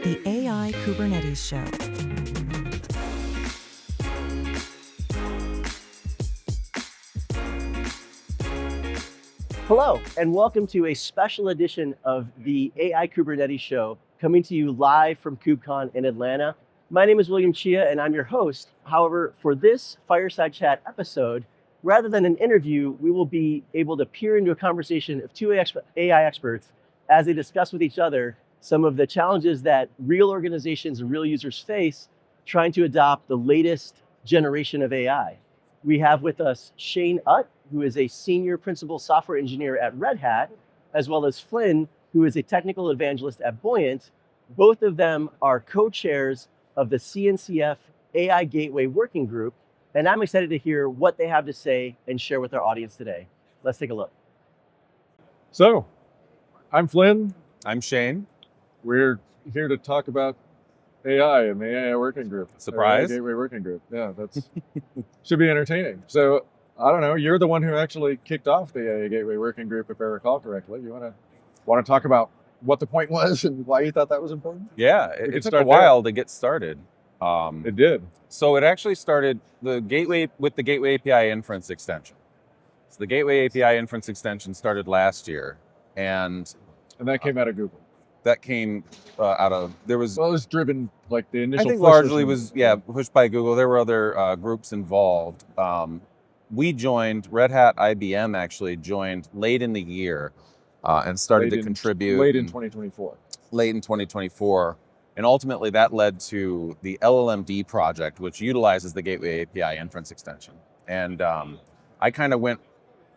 the AI Kubernetes Show. Hello, and welcome to a special edition of the AI Kubernetes Show, coming to you live from KubeCon in Atlanta. My name is William Chia, and I'm your host. However, for this Fireside Chat episode, rather than an interview, we will be able to peer into a conversation of two AI experts as they discuss with each other some of the challenges that real organizations and real users face trying to adopt the latest generation of AI. We have with us Shane Utt, who is a senior principal software engineer at Red Hat, as well as Flynn, who is a technical evangelist at Buoyant. Both of them are co-chairs of the CNCF AI Gateway Working Group, and I'm excited to hear what they have to say and share with our audience today. Let's take a look. So, I'm Flynn. I'm Shane. We're here to talk about AI and the AI Working Group. Surprise. AI Gateway Working Group. Yeah, that's should be entertaining. So, I don't know, you're the one who actually kicked off the AI Gateway Working Group, if I recall correctly. You want to talk about what the point was and why you thought that was important? Yeah, it took a while to get started. It did. So it actually started with the Gateway API inference extension. So the Gateway API inference extension started last year, and that came out of Google. That came out of, there was... Well, it was driven, like the initial... I think largely was, pushed by Google. There were other groups involved. We joined, Red Hat IBM actually joined late in the year and started to contribute. Late in 2024. Late in 2024. And ultimately that led to the LLMD project, which utilizes the Gateway API inference extension. And I kind of went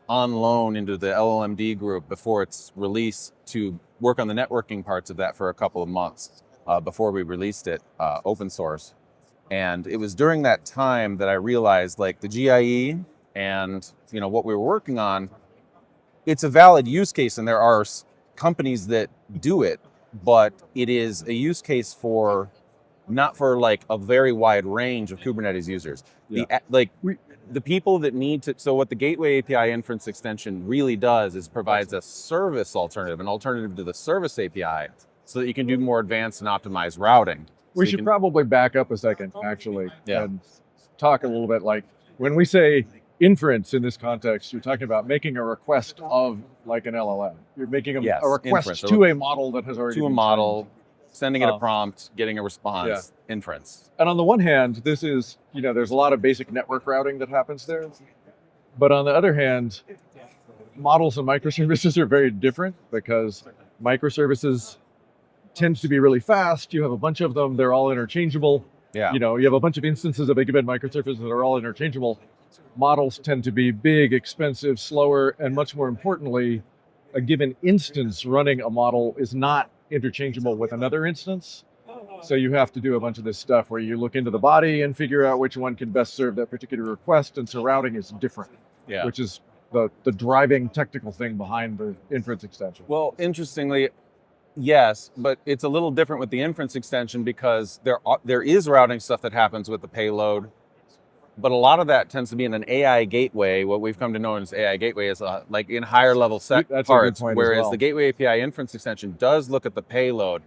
on loan into the LLMD group before its release to work on the networking parts of that for a couple of months before we released it open source. And it was during that time that I realized, like, the GIE and what we were working on, it's a valid use case and there are companies that do it, but it is a use case not for like a very wide range of Kubernetes users. Yeah. The people that need to, so what the Gateway API inference extension really does is provides a service alternative, an alternative to the service API, so that you can do more advanced and optimized routing. We should probably back up a second, actually, and talk a little bit, like, when we say inference in this context, you're talking about making a request of, like, an LLM. You're making a request inference, to a model that has already been trained. Sending it a prompt, getting a response, inference. And on the one hand, this is, there's a lot of basic network routing that happens there. But on the other hand, models and microservices are very different because microservices tend to be really fast. You have a bunch of them, they're all interchangeable. Yeah. You have a bunch of instances of a given microservice that are all interchangeable. Models tend to be big, expensive, slower, and much more importantly, a given instance running a model is not interchangeable with another instance. So you have to do a bunch of this stuff where you look into the body and figure out which one can best serve that particular request, and so routing is different, which is the driving technical thing behind the inference extension. Well, interestingly, yes, but it's a little different with the inference extension because there is routing stuff that happens with the payload, but a lot of that tends to be in an AI gateway. What we've come to know as AI gateway is like in higher level parts, whereas the Gateway API inference extension does look at the payload,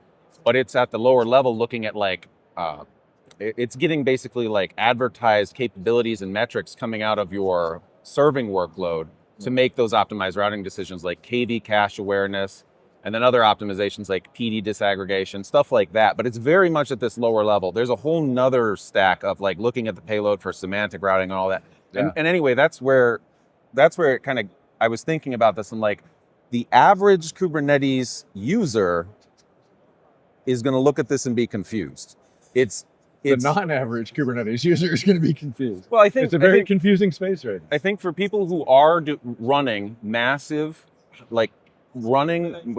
but it's at the lower level looking at it's getting basically like advertised capabilities and metrics coming out of your serving workload to make those optimized routing decisions, like KV cache awareness, and then other optimizations like PD disaggregation, stuff like that. But it's very much at this lower level. There's a whole nother stack of like looking at the payload for semantic routing and all that. And anyway, that's where it kind of, I was thinking about this and like the average Kubernetes user is going to look at this and be confused. It's the non-average Kubernetes user is going to be confused. Well, I think it's a very confusing space right now. I think for people who are running massive,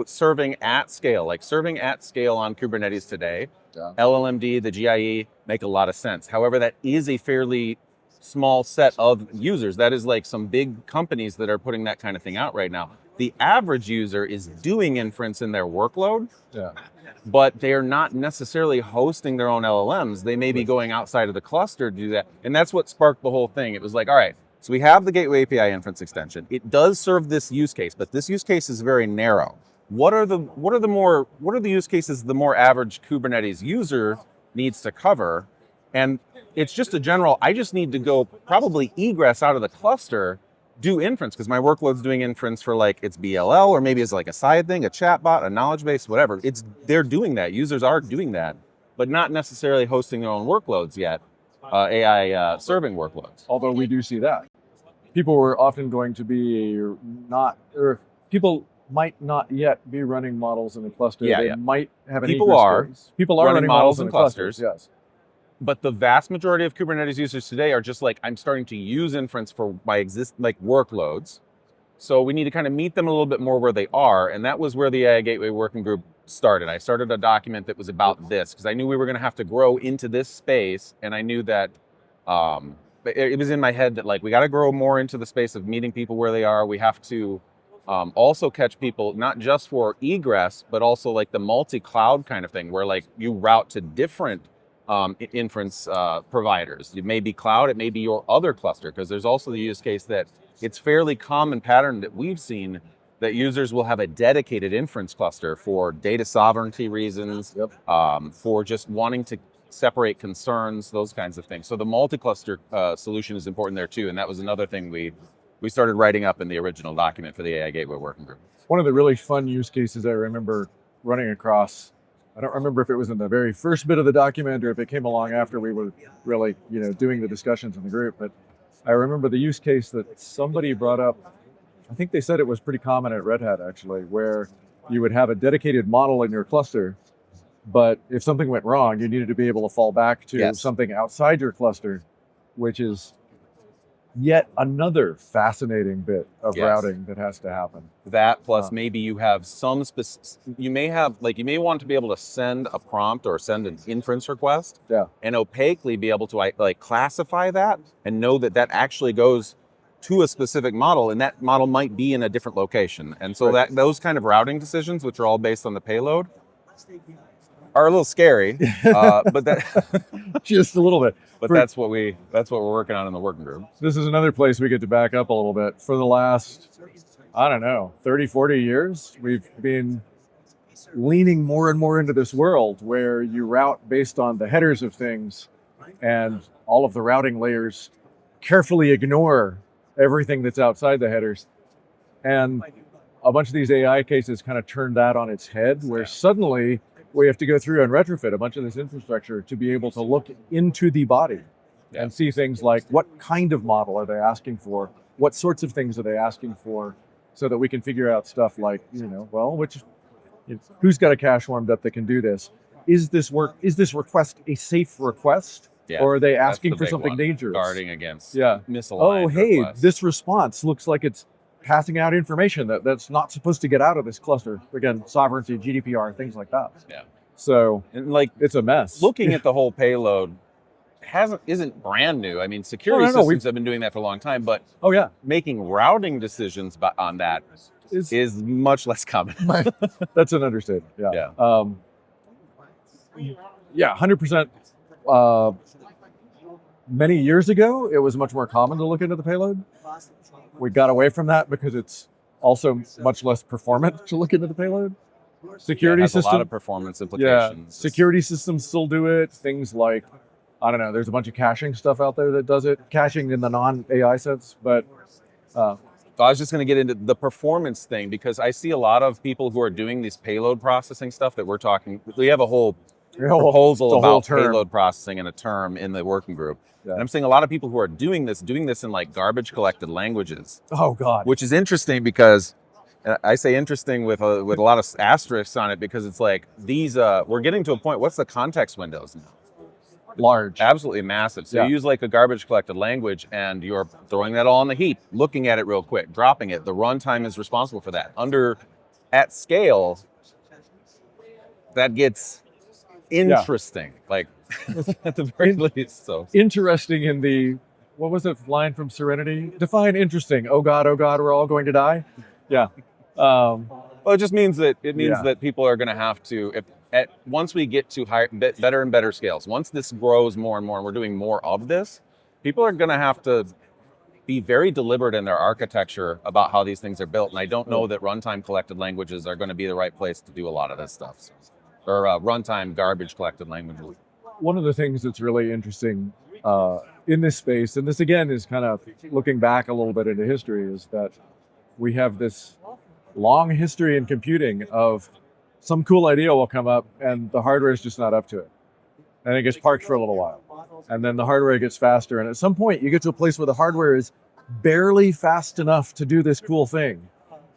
serving at scale on Kubernetes today, LLMD, the GIE make a lot of sense. However, that is a fairly small set of users. That is like some big companies that are putting that kind of thing out right now. The average user is doing inference in their workload, but they are not necessarily hosting their own LLMs. They may be going outside of the cluster to do that. And that's what sparked the whole thing. It was like, all right, So we have the Gateway API inference extension. It does serve this use case, but this use case is very narrow. what are the use cases the more average Kubernetes user needs to cover? And it's just a general, I just need to go probably egress out of the cluster, do inference, because my workload's doing inference for like its BLL, or maybe it's like a side thing, a chatbot, a knowledge base, whatever. They're doing that. Users are doing that, but not necessarily hosting their own workloads yet, AI serving workloads. Although we do see that. People were often going to be not, or people might not yet be running models in a cluster. They might have an People egress are. case. People are running models in clusters. Yes. But the vast majority of Kubernetes users today are just like, I'm starting to use inference for my workloads. So we need to kind of meet them a little bit more where they are. And that was where the AI Gateway Working Group started. I started a document that was about this because I knew we were going to have to grow into this space. And I knew that it was in my head that like, we got to grow more into the space of meeting people where they are. We have to also catch people, not just for egress, but also like the multi-cloud kind of thing where like you route to different inference providers. It may be cloud, it may be your other cluster, because there's also the use case that it's fairly common pattern that we've seen that users will have a dedicated inference cluster for data sovereignty reasons, for just wanting to separate concerns, those kinds of things. So the multi-cluster solution is important there too, and that was another thing we started writing up in the original document for the AI Gateway Working Group. One of the really fun use cases I remember running across, I don't remember if it was in the very first bit of the document or if it came along after we were really, doing the discussions in the group, but I remember the use case that somebody brought up. I think they said it was pretty common at Red Hat actually, where you would have a dedicated model in your cluster, but if something went wrong, you needed to be able to fall back to something outside your cluster, which is yet another fascinating bit of routing that has to happen. That plus maybe you have you may want to be able to send a prompt or send an inference request and opaquely be able to like classify that and know that that actually goes to a specific model, and that model might be in a different location. And so that those kind of routing decisions, which are all based on the payload, are a little scary, but that just a little bit. But that's what we're working on in the working group. This is another place we get to back up a little bit. For the last, 30, 40 years, we've been leaning more and more into this world where you route based on the headers of things, and all of the routing layers carefully ignore everything that's outside the headers. And a bunch of these AI cases kind of turned that on its head, where suddenly we have to go through and retrofit a bunch of this infrastructure to be able to look into the body and see things like what kind of model are they asking for? What sorts of things are they asking for? So that we can figure out stuff like, who's got a cache warmed up that can do this? Is this request a safe request? Or are they asking for something dangerous? Guarding against misaligned Oh, hey, requests. this response looks like it's passing out information that's not supposed to get out of this cluster. Again, sovereignty, GDPR, things like that. So it's a mess. Looking at the whole payload isn't brand new. I mean, security systems have been doing that for a long time, but making routing decisions on that is much less common. That's an understatement. 100%. Many years ago, it was much more common to look into the payload. We got away from that because it's also much less performant to look into the payload. Security systems, a lot of performance implications. Security systems still do it. Things like, there's a bunch of caching stuff out there that does it. Caching in the non-AI sense, but I was just going to get into the performance thing because I see a lot of people who are doing this payload processing stuff that we're talking. We have a whole proposal about payload processing and a term in the working group. And I'm seeing a lot of people who are doing this in like garbage collected languages. Oh God. Which is interesting because I say interesting with a lot of asterisks on it because it's like these, we're getting to a point, what's the context windows now? Large. Absolutely massive. So you use like a garbage collected language and you're throwing that all on the heap, looking at it real quick, dropping it. The runtime is responsible for that. At scale, that gets interesting. Like at the very least. So interesting in the, what was the line from Serenity? Define interesting. Oh God, we're all going to die. Yeah. Well, it just means that that people are going to have to, once we get to better and better scales, once this grows more and more, and we're doing more of this, people are going to have to be very deliberate in their architecture about how these things are built. And I don't know that runtime collected languages are going to be the right place to do a lot of this stuff. Or runtime garbage collected languages. One of the things that's really interesting in this space, and this again is kind of looking back a little bit into history, is that we have this long history in computing of some cool idea will come up and the hardware is just not up to it. And it gets parked for a little while. And then the hardware gets faster. And at some point you get to a place where the hardware is barely fast enough to do this cool thing.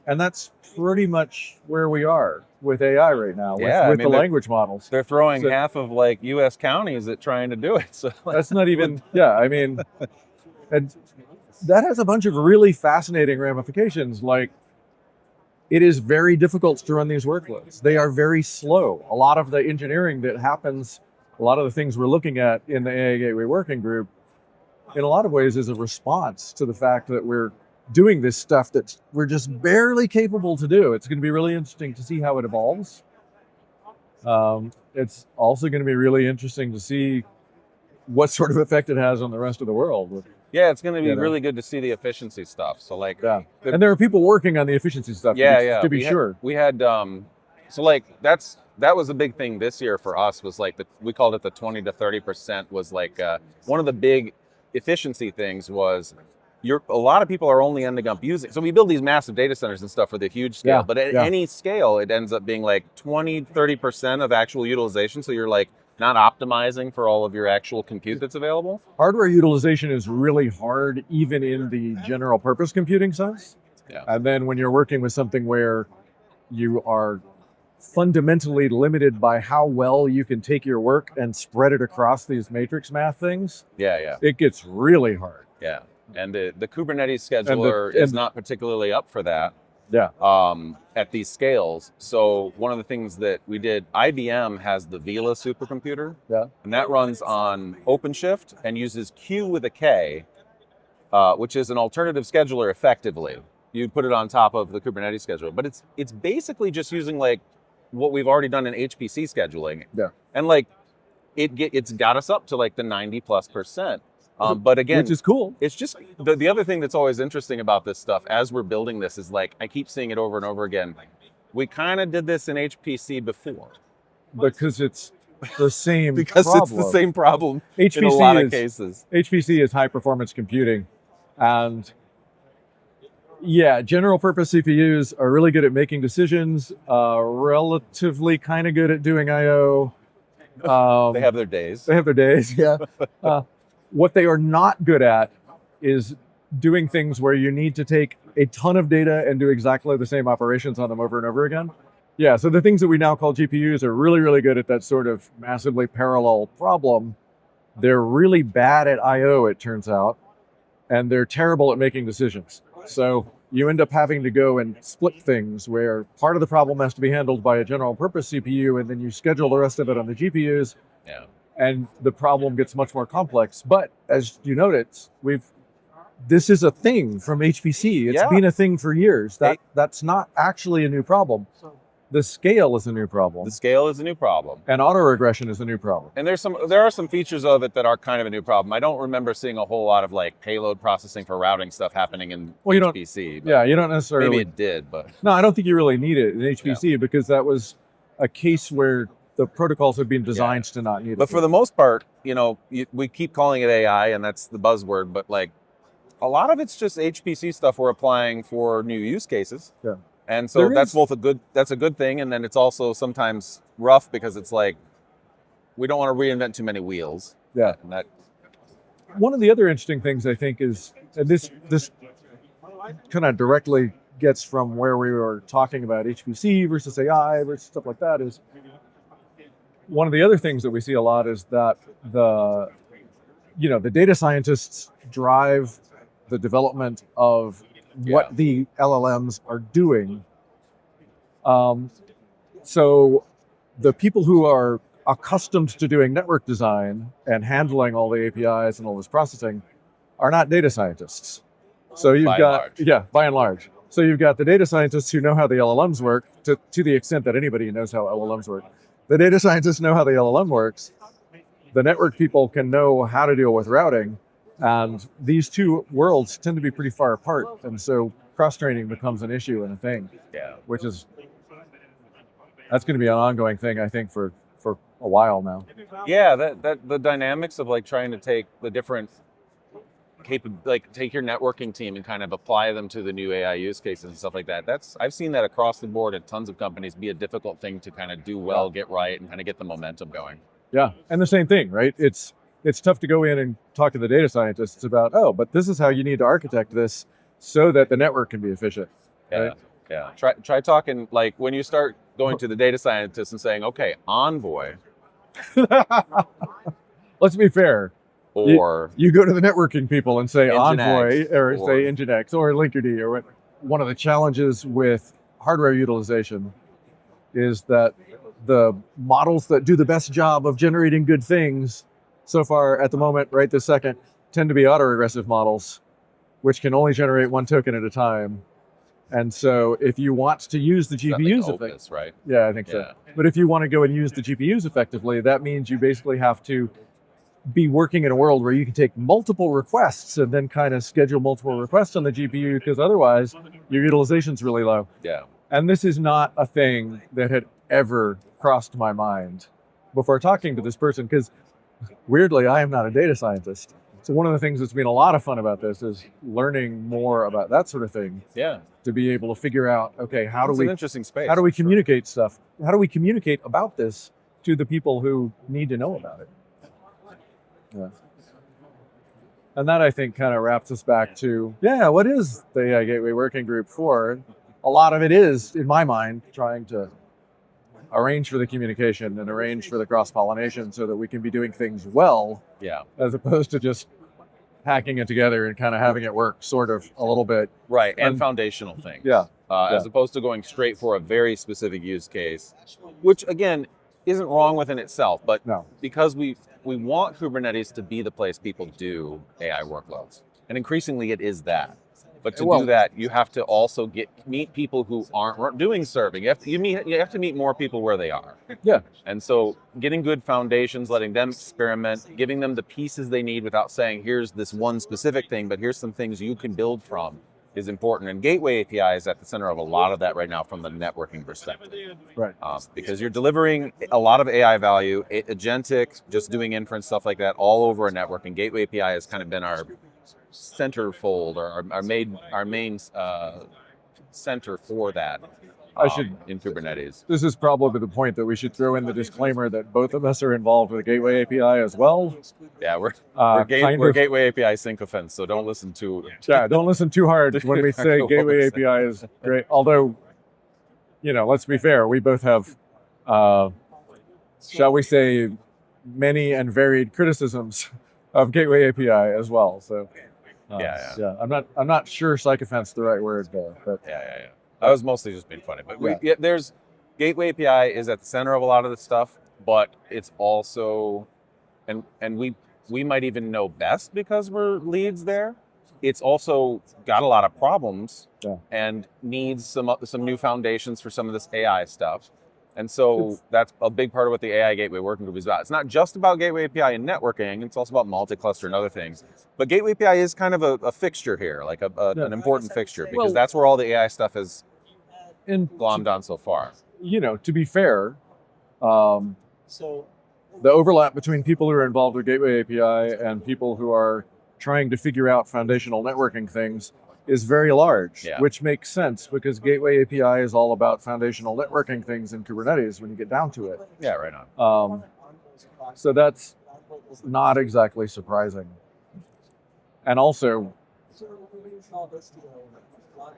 And that's pretty much where we are with AI right now, with the language models. They're throwing half of like US counties at trying to do it. So that's not even, and that has a bunch of really fascinating ramifications. Like, it is very difficult to run these workloads. They are very slow. A lot of the engineering that happens, a lot of the things we're looking at in the AI Gateway Working Group, in a lot of ways is a response to the fact that we're doing this stuff that we're just barely capable to do. It's going to be really interesting to see how it evolves. It's also going to be really interesting to see what sort of effect it has on the rest of the world. Yeah, it's going to be really good to see the efficiency stuff. So like, and there are people working on the efficiency stuff. To be sure. We had so like that was a big thing this year for us, was like we called it the 20 to 30% was like one of the big efficiency things was a lot of people are only ending up using. So we build these massive data centers and stuff for the huge scale, but at any scale, it ends up being like 20, 30% of actual utilization. So you're like not optimizing for all of your actual compute that's available. Hardware utilization is really hard, even in the general purpose computing sense. Yeah. And then when you're working with something where you are fundamentally limited by how well you can take your work and spread it across these matrix math things, it gets really hard. Yeah. And the Kubernetes scheduler is not particularly up for that. At these scales. So one of the things that we did, IBM has the Vela supercomputer, and that runs on OpenShift and uses Q with a K, which is an alternative scheduler effectively. You put it on top of the Kubernetes scheduler, but it's basically just using like what we've already done in HPC scheduling. And like it's got us up to like the 90+%. But again, which is cool. It's just the other thing that's always interesting about this stuff as we're building this is like, I keep seeing it over and over again. We kind of did this in HPC before. Because it's the same because problem. It's the same problem HPC in a lot of cases. HPC is high performance computing. And general purpose CPUs are really good at making decisions, relatively kind of good at doing I/O. They have their days. What they are not good at is doing things where you need to take a ton of data and do exactly the same operations on them over and over again. So the things that we now call GPUs are really, really good at that sort of massively parallel problem. They're really bad at I/O, it turns out, and they're terrible at making decisions. So you end up having to go and split things where part of the problem has to be handled by a general purpose CPU, and then you schedule the rest of it on the GPUs. And the problem gets much more complex. But as you noted, this is a thing from HPC. It's been a thing for years. That's not actually a new problem. The scale is a new problem. And autoregression is a new problem. And there are some features of it that are kind of a new problem. I don't remember seeing a whole lot of like payload processing for routing stuff happening in HPC. You don't necessarily. Maybe it did, but no, I don't think you really need it in HPC because that was a case where the protocols have been designed to not need it. But for the most part, we keep calling it AI, and that's the buzzword. But like, a lot of it's just HPC stuff we're applying for new use cases. And so that's a good thing, and then it's also sometimes rough because it's like we don't want to reinvent too many wheels. And that. One of the other interesting things I think is, and this kind of directly gets from where we were talking about HPC versus AI versus stuff like that, is one of the other things that we see a lot is that the data scientists drive the development of what the LLMs are doing. So the people who are accustomed to doing network design and handling all the APIs and all this processing are not data scientists. So by and large. So you've got the data scientists who know how the LLMs work to the extent that anybody knows how LLMs work. The data scientists know how the LLM works. The network people can know how to deal with routing. And these two worlds tend to be pretty far apart. And so cross-training becomes an issue and a thing, which is, that's going to be an ongoing thing, I think, for a while now. Yeah, that the dynamics of like trying to take the different take your networking team and kind of apply them to the new AI use cases and stuff like that. I've seen that across the board at tons of companies be a difficult thing to kind of do well, get right, and kind of get the momentum going. Yeah, and the same thing, right? It's tough to go in and talk to the data scientists about, oh, but this is how you need to architect this so that the network can be efficient. Yeah, right? yeah. Try talking, like when you start going to the data scientists and saying, okay, Envoy, Let's be fair. or You go to the networking people and say Envoy, Nginx, or or say Nginx, or Linkerd, or what. One of the challenges with hardware utilization is that the models that do the best job of generating good things so far at the moment, right this second, tend to be autoregressive models, which can only generate one token at a time. And so if you want to use the GPUs effectively, right? yeah, I think so. But if you want to go and use the GPUs effectively, that means you basically have to be working in a world where you can take multiple requests and then kind of schedule multiple requests on the GPU, because otherwise your utilization's really low. Yeah. And this is not a thing that had ever crossed my mind before talking to this person, because weirdly, I am not a data scientist. So one of the things that's been a lot of fun about this is learning more about that sort of thing. Yeah. To be able to figure out, okay, It's an interesting space. how do we communicate stuff? How do we communicate about this to the people who need to know about it? Yeah. And that, I think, kind of wraps us back to, what is the AI Gateway Working Group for? A lot of it is, in my mind, trying to arrange for the communication and arrange for the cross-pollination so that we can be doing things well, as opposed to just hacking it together and kind of having it work sort of a little bit. Right, and foundational things. As opposed to going straight for a very specific use case, which again, isn't wrong within itself, but because we want Kubernetes to be the place people do AI workloads. And increasingly it is that. But to do that, you have to also meet people who aren't doing serving. You have to meet more people where they are. Yeah. And so getting good foundations, letting them experiment, giving them the pieces they need without saying, here's this one specific thing, but here's some things you can build from, is important. And Gateway API is at the center of a lot of that right now from the networking perspective. Right. Because you're delivering a lot of AI value, agentic, just doing inference, stuff like that, all over a network. And Gateway API has kind of been our centerfold, or our main center for that. In Kubernetes. This is probably the point that we should throw in the disclaimer that both of us are involved with the Gateway API as well. Yeah, we're Gateway API sycophants, so don't listen too. Don't listen too hard when we say Gateway API is great. Although, let's be fair, we both have, shall we say, many and varied criticisms of Gateway API as well. So, I'm not sure sycophant's the right word though. But I was mostly just being funny, but there's Gateway API is at the center of a lot of this stuff, but it's also, and we might even know best because we're leads there. It's also got a lot of problems and needs some new foundations for some of this AI stuff. And so that's a big part of what the AI Gateway Working Group is about. It's not just about Gateway API and networking, it's also about multi-cluster and other things. But Gateway API is kind of a fixture here, like an important fixture, because that's where all the AI stuff has glommed on so far. To be fair, the overlap between people who are involved with Gateway API and people who are trying to figure out foundational networking things is very large, which makes sense because Gateway API is all about foundational networking things in Kubernetes when you get down to it. Yeah, right on. So that's not exactly surprising. And also,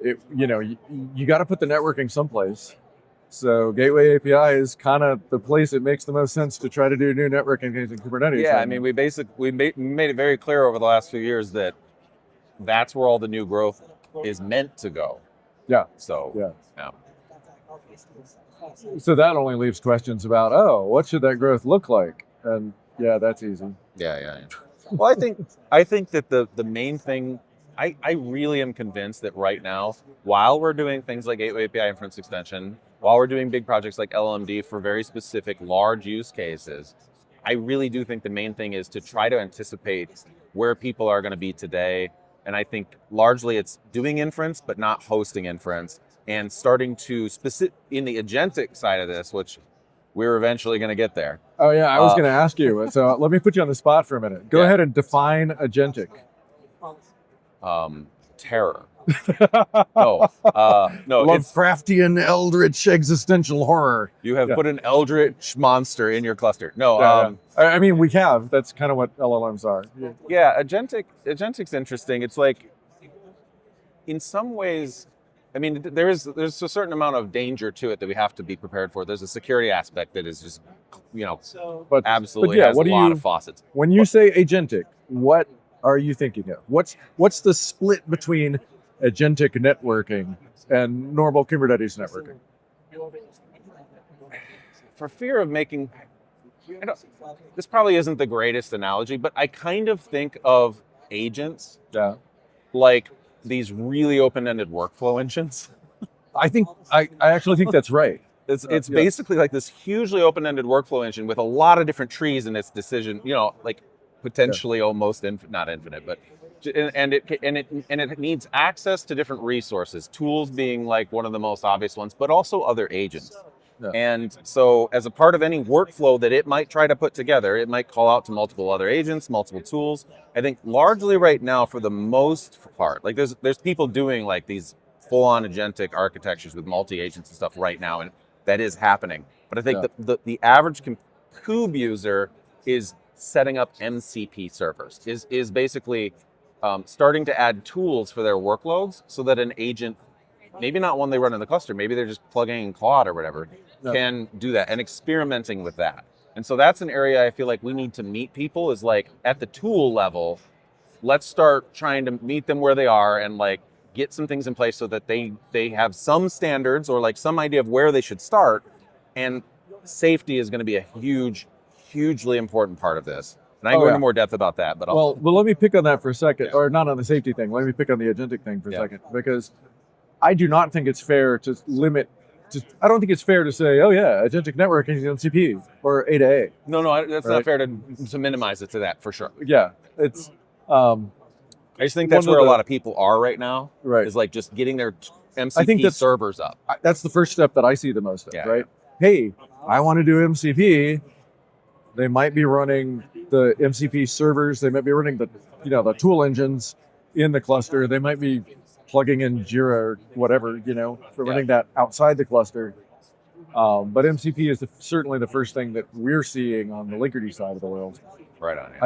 you got to put the networking someplace. So Gateway API is kind of the place it makes the most sense to try to do new networking things in Kubernetes. Yeah, I mean, we made it very clear over the last few years that that's where all the new growth is meant to go. Yeah. So, So that only leaves questions about, what should that growth look like? And that's easy. Yeah. Well, I think that the main thing, I really am convinced that right now, while we're doing things like Gateway API inference extension, while we're doing big projects like LLMD for very specific large use cases, I really do think the main thing is to try to anticipate where people are going to be today. And I think largely it's doing inference, but not hosting inference, and starting to in the agentic side of this, which we're eventually going to get there. Oh yeah, I was going to ask you. So let me put you on the spot for a minute. Go ahead and define agentic. Terror. No, Lovecraftian, eldritch, existential horror. You have put an eldritch monster in your cluster. No, I mean, we have. That's kind of what LLMs are. Yeah, agentic's interesting. It's like, in some ways, I mean, there's a certain amount of danger to it that we have to be prepared for. There's a security aspect that is just, absolutely has a lot of faucets. When you say agentic, what are you thinking of? What's the split between agentic networking and normal Kubernetes networking? For fear of making, this probably isn't the greatest analogy, but I kind of think of agents like these really open-ended workflow engines. I actually think that's right. It's basically like this hugely open-ended workflow engine with a lot of different trees in its decision, like potentially almost not infinite, but and it needs access to different resources, tools being like one of the most obvious ones, but also other agents. Yeah. And so as a part of any workflow that it might try to put together, it might call out to multiple other agents, multiple tools. I think largely right now, for the most part, like there's people doing like these full-on agentic architectures with multi-agents and stuff right now, and that is happening. But I think the average Kube user is setting up MCP servers, is basically starting to add tools for their workloads so that an agent, maybe not one they run in the cluster, maybe they're just plugging in Claude or whatever, can do that, and experimenting with that. And so that's an area I feel like we need to meet people, is like at the tool level, let's start trying to meet them where they are and like get some things in place so that they have some standards or like some idea of where they should start. And safety is going to be a hugely important part of this. And I can go into more depth about that, but well, let me pick on that for a second, or not on the safety thing. Let me pick on the agentic thing for a second, because I do not think it's fair to limit. I don't think it's fair to say, oh yeah, agentic networking is MCP or A to A. No, that's not fair to minimize it to that, for sure. Yeah, it's. I just think that's where a lot of people are right now. Right, is like just getting their MCP servers up. That's the first step that I see the most of. Right. Hey, I want to do MCP. They might be running the MCP servers. They might be running the tool engines in the cluster. They might be plugging in Jira or whatever, for running that outside the cluster. But MCP is certainly the first thing that we're seeing on the Linkerd side of the world. Right on. Yeah.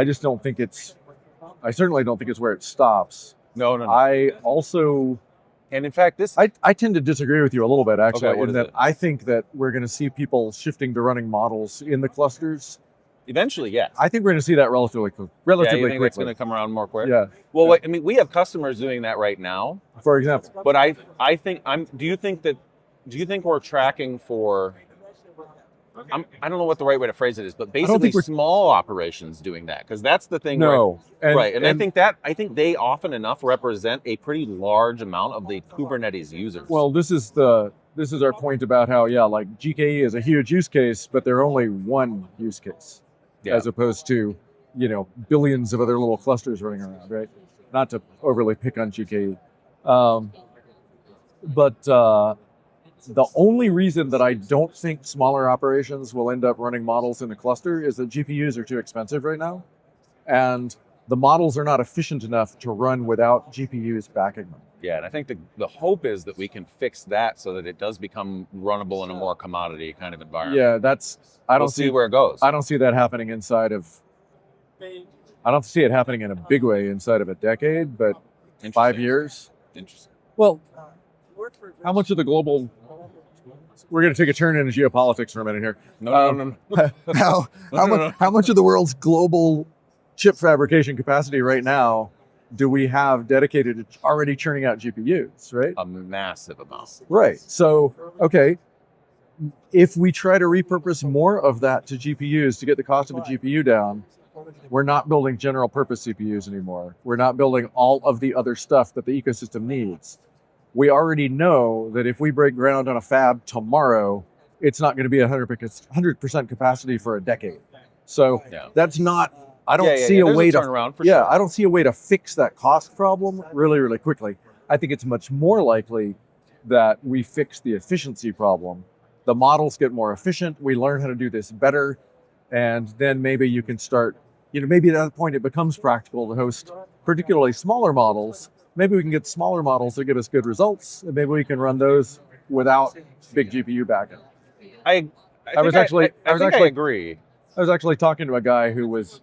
I certainly don't think it's where it stops. No. I also, and in fact, I tend to disagree with you a little bit, actually, in that I think that we're going to see people shifting to running models in the clusters. Eventually, yes. I think we're going to see that relatively you quickly. think that's going to come around more quick? Yeah. Well, I mean, we have customers doing that right now. For example. But I think do you think we're tracking for? I don't know what the right way to phrase it is, but basically small operations doing that, because that's the thing. No. Right. And I think they often enough represent a pretty large amount of the Kubernetes users. Well, this is our point about how like GKE is a huge use case, but they're only one use case. As opposed to, billions of other little clusters running around, right? Not to overly pick on GKE. But the only reason that I don't think smaller operations will end up running models in a cluster is that GPUs are too expensive right now. And the models are not efficient enough to run without GPUs backing them. Yeah, and I think the hope is that we can fix that so that it does become runnable in a more commodity kind of environment. Yeah, I don't see where it goes. I don't see that happening I don't see it happening in a big way inside of a decade, but 5 years. Interesting. Well, how much of the global... We're going to take a turn into geopolitics for a minute here. No. How much of the world's global chip fabrication capacity right now do we have dedicated to already churning out GPUs, right? A massive amount. Right. So, okay, if we try to repurpose more of that to GPUs to get the cost of a GPU down, we're not building general purpose CPUs anymore. We're not building all of the other stuff that the ecosystem needs. We already know that if we break ground on a fab tomorrow, it's not going to be 100% capacity for a decade. So that's not I don't see a There's way turnaround for yeah, sure. I don't see a way to fix that cost problem really, really quickly. I think it's much more likely that we fix the efficiency problem. The models get more efficient. We learn how to do this better. And then maybe you can start, maybe at that point it becomes practical to host particularly smaller models. Maybe we can get smaller models that give us good results, and maybe we can run those without big GPU backup. I was think actually I agree. I was actually talking to a guy who was,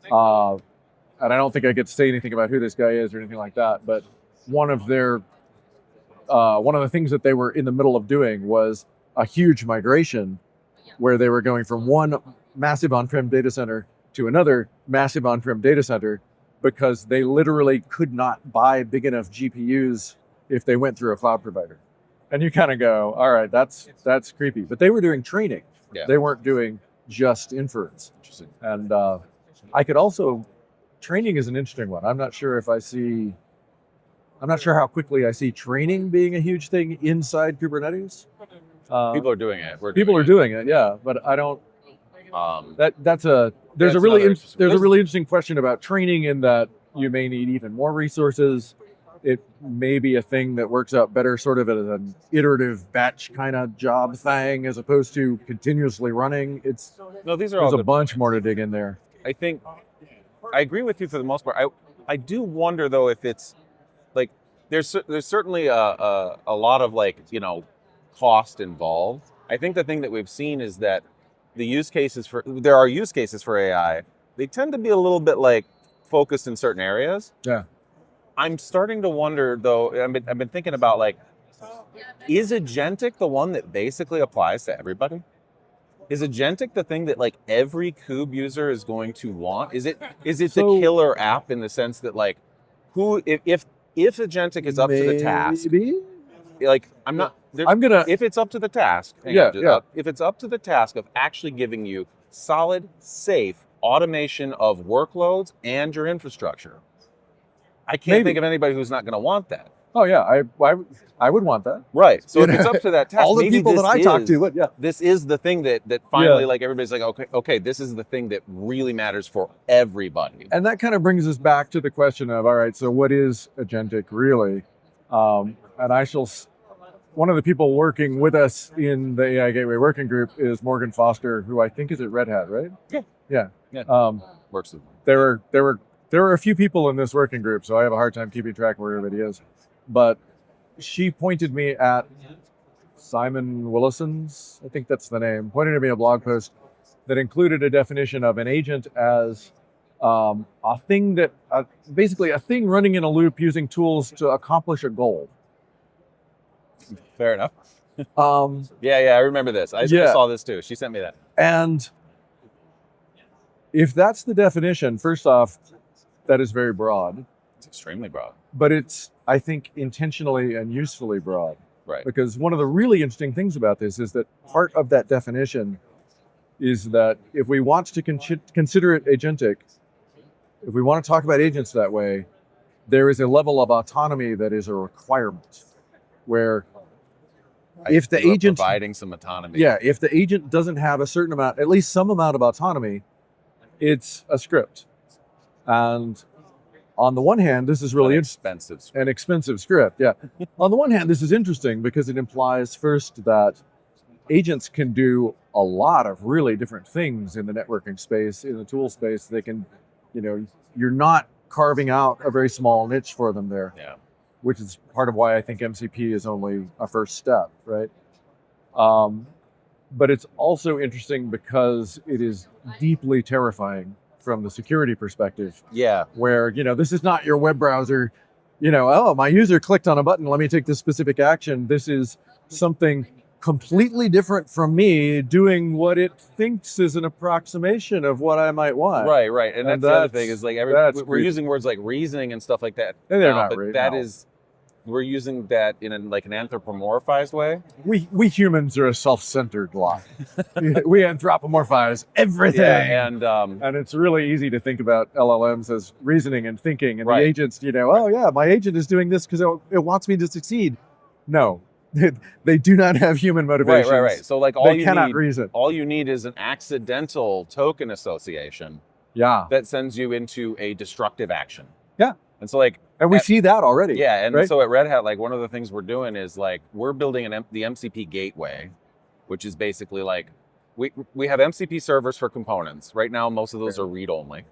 and I don't think I get to say anything about who this guy is or anything like that, but one of the things that they were in the middle of doing was a huge migration where they were going from one massive on-prem data center to another massive on-prem data center because they literally could not buy big enough GPUs if they went through a cloud provider. And you kind of go, all right, that's creepy. But they were doing training. Yeah. They weren't doing just inference. Interesting. And I could also, training is an interesting one. I'm not sure how quickly I see training being a huge thing inside Kubernetes. People are doing it. People are doing it, yeah. But I don't. There's a That's really another interesting- there's a really interesting question about training in that you may need even more resources. It may be a thing that works out better sort of as an iterative batch kind of job thing as opposed to continuously running. These are all There's a good bunch more to dig in there. I think I agree with you for the most part. I do wonder though if it's like there's certainly a lot of cost involved. I think the thing that we've seen is that there are use cases for AI. They tend to be a little bit focused in certain areas. Yeah. I'm starting to wonder though. I've been thinking about is agentic the one that basically applies to everybody? Is agentic the thing that every Kube user is going to want? Is it the killer app in the sense that if agentic is up to the task, if it's up to the task, if it's up to the task of actually giving you solid, safe automation of workloads and your infrastructure, I can't think of anybody who's not going to want that. Oh yeah, I would want that. Right. So if it's up to that task, all the maybe people that I talk to, yeah, this is the thing that finally everybody's okay, this is the thing that really matters for everybody. And that kind of brings us back to the question of, all right, so what is agentic really? And one of the people working with us in the AI Gateway Working Group is Morgan Foster, who I think is at Red Hat, right? Yeah. Works with them. There were a few people in this working group, so I have a hard time keeping track of where everybody is. But she pointed me at Simon Willison's, I think that's the name, pointed at me a blog post that included a definition of an agent as a thing basically a thing running in a loop using tools to accomplish a goal. Fair enough. I remember this. I saw this too. She sent me that. And if that's the definition, first off, that is very broad. It's extremely broad. But it's, I think, intentionally and usefully broad. Right. Because one of the really interesting things about this is that part of that definition is that if we want to consider it agentic, if we want to talk about agents that way, there is a level of autonomy that is a requirement. Where if the agent providing some autonomy. Yeah, if the agent doesn't have a certain amount, at least some amount of autonomy, it's a script. And on the one hand, this is really an expensive script. Yeah. On the one hand, this is interesting because it implies first that agents can do a lot of really different things in the networking space, in the tool space. They can, you're not carving out a very small niche for them there. Yeah. Which is part of why I think MCP is only a first step, right? But it's also interesting because it is deeply terrifying from the security perspective. Yeah. Where, this is not your web browser, my user clicked on a button, let me take this specific action. This is something completely different from me doing what it thinks is an approximation of what I might want. Right. And that's the other thing is we're using words like reasoning and stuff like that. And they're not right. That is, we're using that in an anthropomorphized way. We humans are a self-centered lot. We anthropomorphize everything. Yeah, and it's really easy to think about LLMs as reasoning and thinking, and right. The agents, my agent is doing this because it wants me to succeed. No, they do not have human motivations. Right. So all you need is an all you need is an accidental token association. Yeah. that sends you into a destructive action. Yeah. And so like, And we see that already. yeah, and right? so at Red Hat, like one of the things we're doing is like we're building the MCP gateway, which is basically like we have MCP servers for components. Right now, most of those are read only.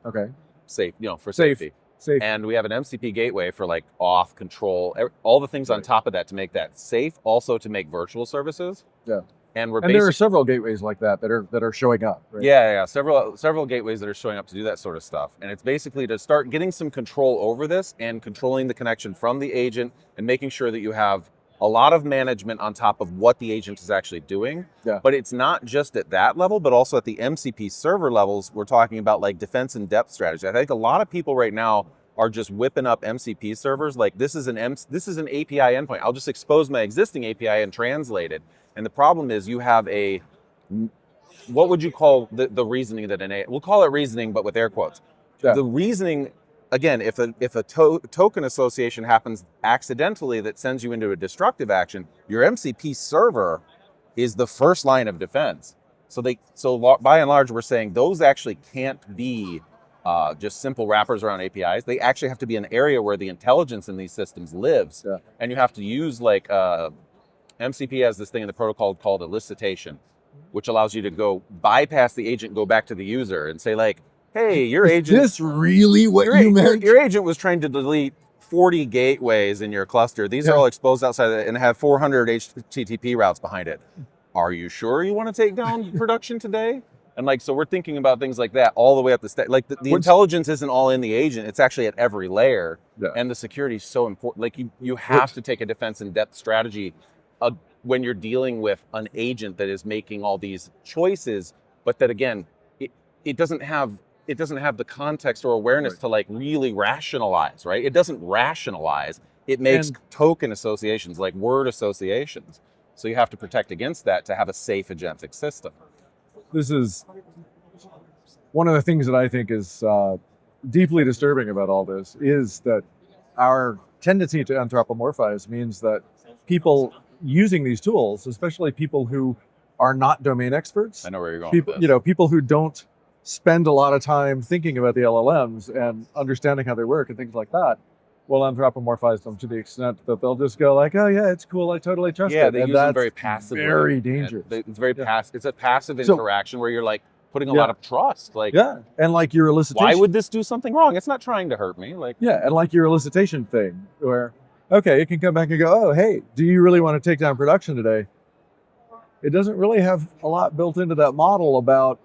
Okay. Safe, for safety. Safe. And we have an MCP gateway for like auth, control, all the things on top of that to make that safe. Also to make virtual services. Yeah. And there are several gateways like that are showing up. Right? Yeah, several gateways that are showing up to do that sort of stuff. And it's basically to start getting some control over this and controlling the connection from the agent and making sure that you have a lot of management on top of what the agent is actually doing. Yeah. But it's not just at that level, but also at the MCP server levels. We're talking about like defense and depth strategy. I think a lot of people right now are just whipping up MCP servers. Like this is an API endpoint. I'll just expose my existing API and translate it. And the problem is you have what would you call the reasoning that we'll call it reasoning, but with air quotes. Yeah. The reasoning, again, if a token association happens accidentally that sends you into a destructive action, your MCP server is the first line of defense. So by and large, we're saying those actually can't be just simple wrappers around APIs. They actually have to be an area where the intelligence in these systems lives. Yeah. And you have to use like MCP has this thing in the protocol called elicitation, which allows you to go bypass the agent, go back to the user and say like, hey, your agent... Is this really what you meant? Your agent was trying to delete 40 gateways in your cluster. These are all exposed outside of it and have 400 HTTP routes behind it. Are you sure you want to take down production today? And like, so we're thinking about things like that all the way up the stack. Like the intelligence isn't all in the agent. It's actually at every layer. Yeah. And the security is so important. Like you have to take a defense in depth strategy when you're dealing with an agent that is making all these choices, but that again, it doesn't have the context or awareness to like really rationalize, right? It doesn't rationalize. It makes token associations, like word associations. So you have to protect against that to have a safe agentic system. This is one of the things that I think is deeply disturbing about all this is that our tendency to anthropomorphize means that people using these tools, especially people who are not domain experts. I know where you're going. People, with this. People who don't spend a lot of time thinking about the LLMs and understanding how they work and things like that, will anthropomorphize them to the extent that they'll just go like, oh yeah, it's cool, I totally trust it. Yeah, they use them very passively. Very dangerous. It's very passive. It's a passive interaction where you're like putting a lot of trust. Like, and like your elicitation. Why would this do something wrong? It's not trying to hurt me. Like, and like your elicitation thing, where okay, it can come back and go, oh hey, do you really want to take down production today? It doesn't really have a lot built into that model about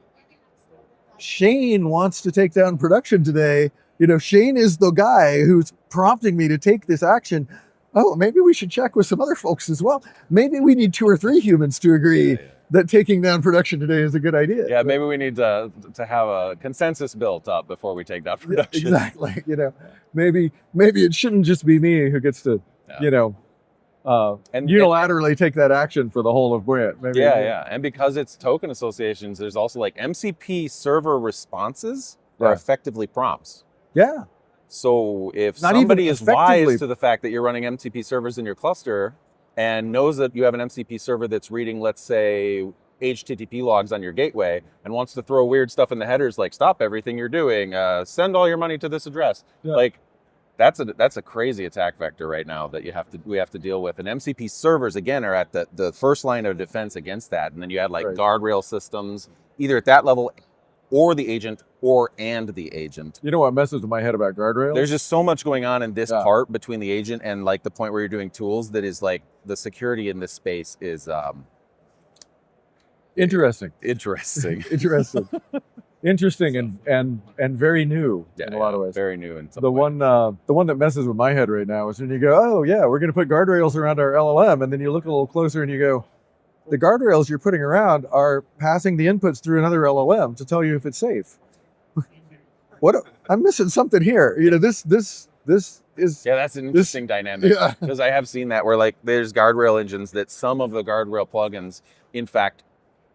Shane wants to take down production today. Shane is the guy who's prompting me to take this action. Oh, maybe we should check with some other folks as well. Maybe we need 2 or 3 humans to agree that taking down production today is a good idea. Yeah, maybe we need to have a consensus built up before we take down production. Exactly. Maybe it shouldn't just be me who gets to, unilaterally take that action for the whole of Buoyant. Maybe, And because it's token associations, there's also like MCP server responses are effectively prompts. Yeah. So if Not somebody even is wise to the fact that you're running MCP servers in your cluster and knows that you have an MCP server that's reading, let's say, HTTP logs on your gateway and wants to throw weird stuff in the headers like stop everything you're doing, send all your money to this address. Yeah. Like that's a crazy attack vector right now that we have to deal with. And MCP servers again are at the first line of defense against that. And then you had like guardrail systems either at that level or the agent and the agent. You know what messes with my head about guardrails? There's just so much going on in this part between the agent and like the point where you're doing tools that is like the security in this space is interesting. Interesting and very new in a lot of ways. Very new in some the ways. The one that messes with my head right now is when you go, oh yeah, we're going to put guardrails around our LLM, and then you look a little closer and you go, the guardrails you're putting around are passing the inputs through another LLM to tell you if it's safe. What? I'm missing something here. This is that's an interesting dynamic because I have seen that where like there's guardrail engines that some of the guardrail plugins in fact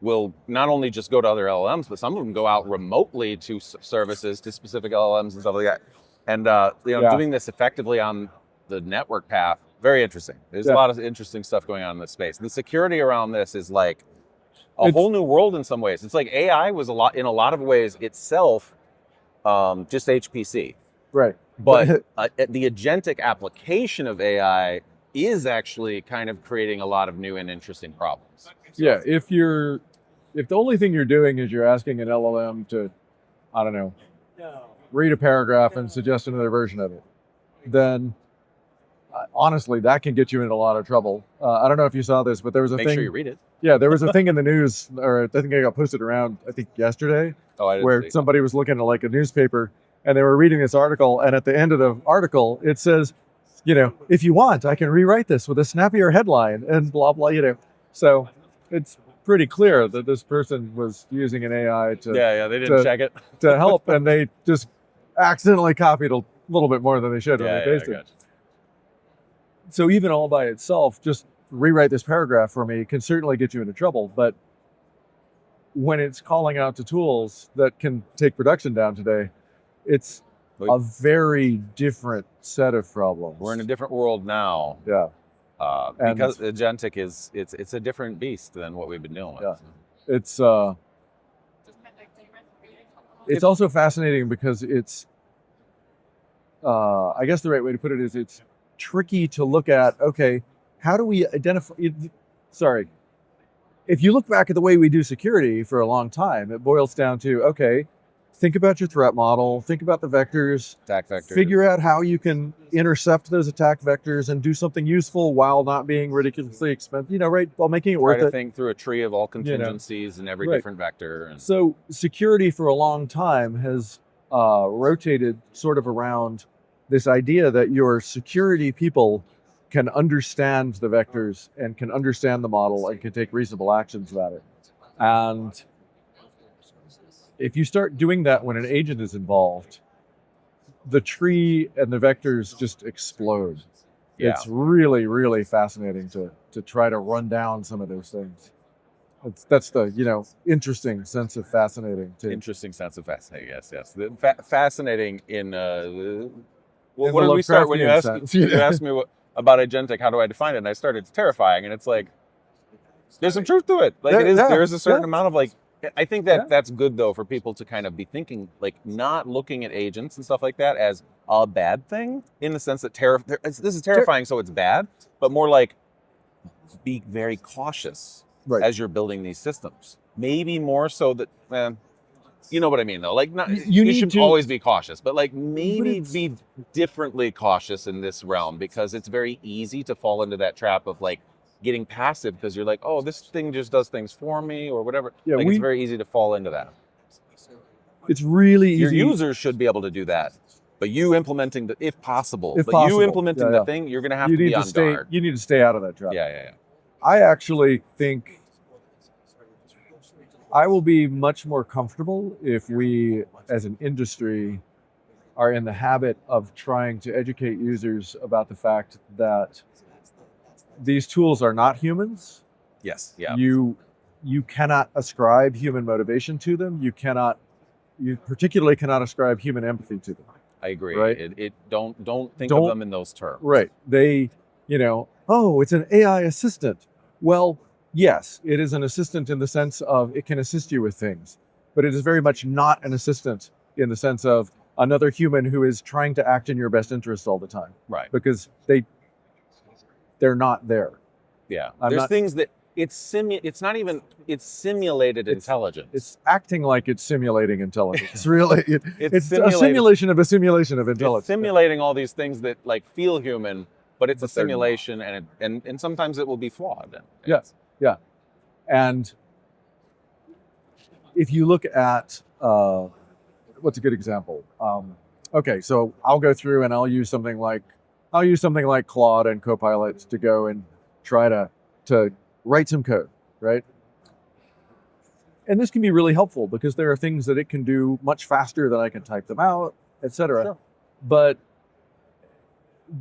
will not only just go to other LLMs, but some of them go out remotely to services, to specific LLMs and stuff like that. And doing this effectively on the network path, very interesting. There's a lot of interesting stuff going on in this space. The security around this is like a whole new world in some ways. It's like AI was in a lot of ways itself just HPC. Right. But the agentic application of AI is actually kind of creating a lot of new and interesting problems. Yeah, if the only thing you're doing is you're asking an LLM to, I don't know, read a paragraph and suggest another version of it, then honestly, that can get you in a lot of trouble. I don't know if you saw this, but there was a Make thing. sure you read it. Yeah, there was a thing in the news, or I think it got posted around, I think yesterday, Oh, I didn't where see. somebody was looking at like a newspaper and they were reading this article, and at the end of the article, it says, if you want, I can rewrite this with a snappier headline and blah, blah, So it's pretty clear that this person was using an AI to They didn't check it. to help, and they just accidentally copied a little bit more than they should when they I pasted. gotcha. So even all by itself, just rewrite this paragraph for me can certainly get you into trouble. But when it's calling out to tools that can take production down today, it's a very different set of problems. We're in a different world now. Yeah. Because agentic it's a different beast than what we've been dealing with. Yeah. It's also fascinating because it's, I guess the right way to put it is it's tricky to look at, okay, how do we identify, if you look back at the way we do security for a long time, it boils down to, okay, think about your threat model, think about the vectors, Attack vectors. figure out how you can intercept those attack vectors and do something useful while not being ridiculously expensive, right? While making it Try worth to it. think through a tree of all contingencies and every different vector. And So security for a long time has rotated sort of around this idea that your security people can understand the vectors and can understand the model and can take reasonable actions about it. And if you start doing that when an agent is involved, the tree and the vectors just explode. Yeah. It's really, really fascinating to try to run down some of those things. That's the interesting sense of fascinating too. Interesting sense of fascinating. Yes. Fascinating in. In what the did we start when you Lovecraftian asked sense. you asked me about agentic? How do I define it? And I started, it's terrifying, and it's like there's some truth to it. Like there's a certain amount of like. I think that's good though for people to kind of be thinking, like, not looking at agents and stuff like that as a bad thing, in the sense that this is terrifying, so it's bad, but more like be very cautious as you're building these systems. Maybe more so that, you know what I mean though. Like, not you should always be cautious, but like maybe be differently cautious in this realm, because it's very easy to fall into that trap of like getting passive because you're like, oh, this thing just does things for me or whatever. Yeah, it's very easy to fall into that. It's really easy. Your users should be able to do that, but you implementing the, if possible, you implementing the thing, you're going to have to be on guard. You need to stay out of that trap. Yeah. I actually think I will be much more comfortable if we, as an industry, are in the habit of trying to educate users about the fact that these tools are not humans. Yes. Yeah. You cannot ascribe human motivation to them. You particularly cannot ascribe human empathy to them. I agree. Right? Don't think of them in those terms. Right. They, it's an AI assistant. Well, yes, it is an assistant in the sense of it can assist you with things, but it is very much not an assistant in the sense of another human who is trying to act in your best interest all the time. Right. Because they're not there. Yeah. There's things that it's simulated intelligence. It's acting like it's simulating intelligence. It's really it's a simulation of intelligence. It's simulating all these things that like feel human, but it's a simulation, and sometimes it will be flawed. Yes. Yeah. And if you look at what's a good example? Okay, so I'll go through and I'll use something like Claude and Copilot to go and try to write some code, right? And this can be really helpful because there are things that it can do much faster than I can type them out, etc. Sure. But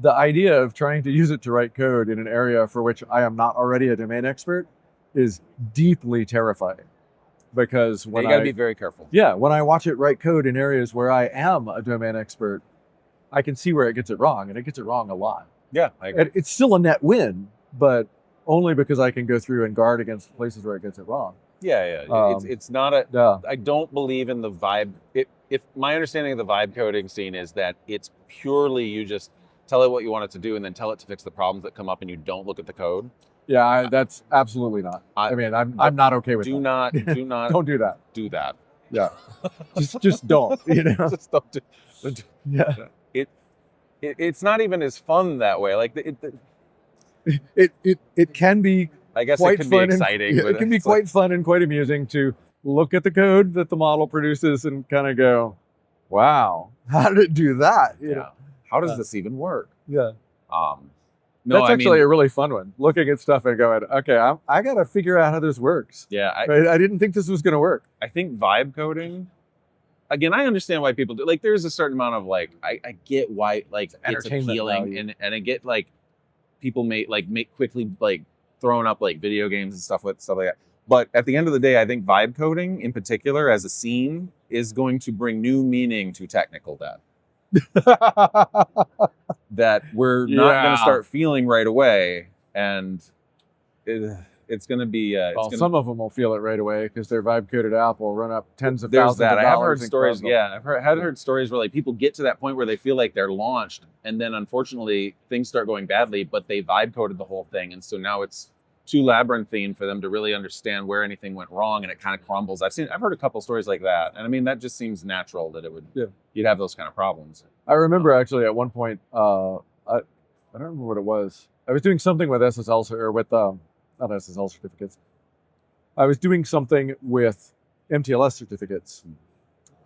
the idea of trying to use it to write code in an area for which I am not already a domain expert is deeply terrifying. Because when you got to be very careful. Yeah, when I watch it write code in areas where I am a domain expert, I can see where it gets it wrong, and it gets it wrong a lot. Yeah, I agree. It's still a net win, but only because I can go through and guard against the places where it gets it wrong. Yeah. It's not I don't believe in the vibe. if my understanding of the vibe coding scene is that it's purely you just tell it what you want it to do and then tell it to fix the problems that come up and you don't look at the code. Yeah, that's absolutely not. I mean, I'm not okay with Do that. not Don't do that. do that. Yeah, just don't. You know. Just don't do. Yeah. It's not even as fun that way. Like It can be I guess it quite can be fun exciting. and, but it can be it's quite fun and quite amusing to look at the code that the model produces and kind of go, wow, how did it do that? You know? How does this even work? Yeah. No, That's actually a really fun one. Looking at stuff and going, okay, I got to figure out how this works. Yeah, I didn't think this was going to work. I think vibe coding. Again, I understand why people do. Like, there's a certain amount of like, I get why like it's Entertainment appealing, value. and I get like people make quickly like throwing up like video games and stuff like that. But at the end of the day, I think vibe coding in particular as a scene is going to bring new meaning to technical debt that we're not going to start feeling right away, and it's going to be. Well, some of them will feel it right away because their vibe coded app will run up tens of There's thousands that. of I have dollars heard in stories. code. Yeah, I've heard stories where like people get to that point where they feel like they're launched, and then unfortunately things start going badly, but they vibe coded the whole thing, and so now it's too labyrinthine for them to really understand where anything went wrong, and it kind of crumbles. I've heard a couple stories like that, and I mean that just seems natural that it would. Yeah. You'd have those kind of problems. I remember actually at one point, I don't remember what it was. I was doing something with SSL or with not SSL certificates. I was doing something with MTLS certificates,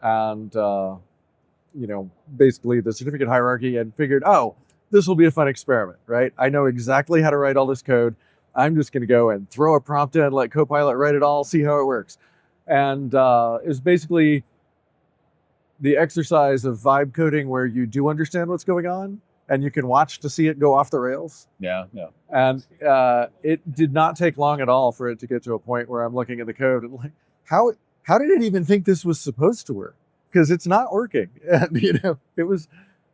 and basically the certificate hierarchy, and figured, oh, this will be a fun experiment, right? I know exactly how to write all this code. I'm just going to go and throw a prompt in, let Copilot write it all, see how it works. And it was basically the exercise of vibe coding where you do understand what's going on and you can watch to see it go off the rails. Yeah. And it did not take long at all for it to get to a point where I'm looking at the code and like, how did it even think this was supposed to work? Because it's not working. And it was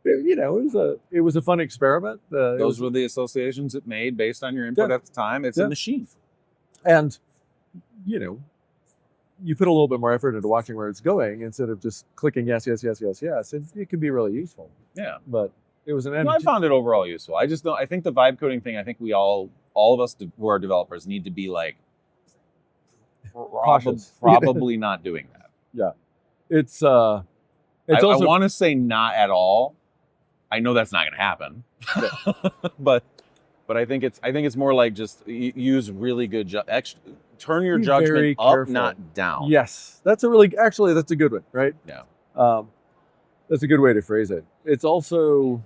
a fun experiment. Those were the associations it made based on your input at the time. It's a machine. And you put a little bit more effort into watching where it's going instead of just clicking yes. It can be really useful. Yeah. But it was I found it overall useful. I just don't. I think the vibe coding thing. I think we all of us who are developers need to be like cautious. Probably not doing that. Yeah, it's I also. I want to say not at all. I know that's not going to happen, but I think it's more like just use really good turn your judgment up, careful. Not down. Yes, that's a good one, right? Yeah. That's a good way to phrase it. It's also.